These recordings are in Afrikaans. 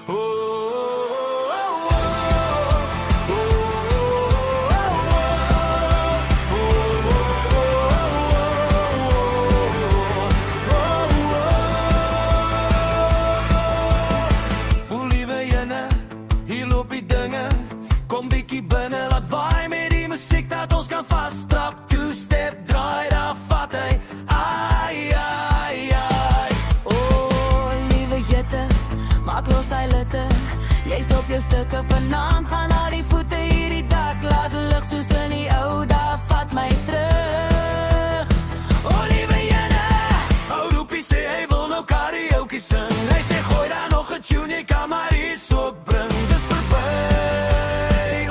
Olivierne, hier loop die dinge. Kom bietjie binne, laat waai met die musiek dat ons kan vasttrap. Two-step, draai daar vat hy. Ai, ai, ai. Oh, liewe Jette, maak los die litte. Jy's op jou stukke vanaand, gaan na die voete hierdie dak. Laat die lug soos in die ou dae, vat my terug. Olivierne, ou roepie sê hy wil nou karaoke sing. Hy sê gooi daar nog 'n tune, jy kan maar iets ook bring. Dis verby,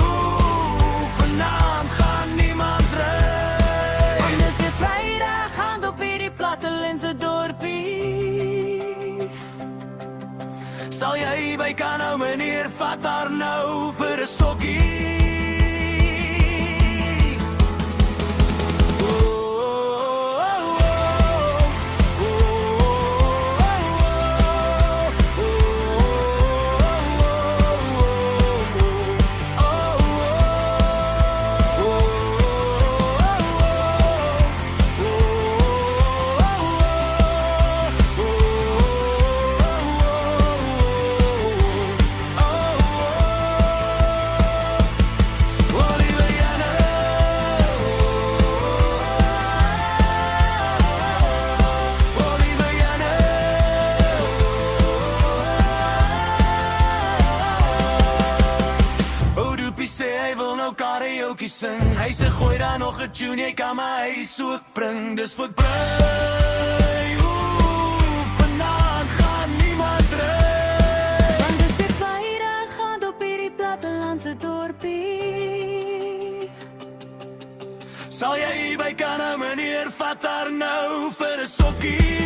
vanaand gaan niemand dry. Want dis 'n Vrydag, gaan op hierdie plattelandse dorpie. Sal jy by kan nou meneer, vat haar nou vir 'n sokkie. Karaoke sing. Hy sê gooi daar nog 'n tune, jy kan my huis ook bring. Dis verby, vanaand gaan niemand dry. Want dis weer Vrydag, gaan op hierdie plattelandse dorpie. Sal jy by kan nou meneer, vat haar nou vir 'n sokkie.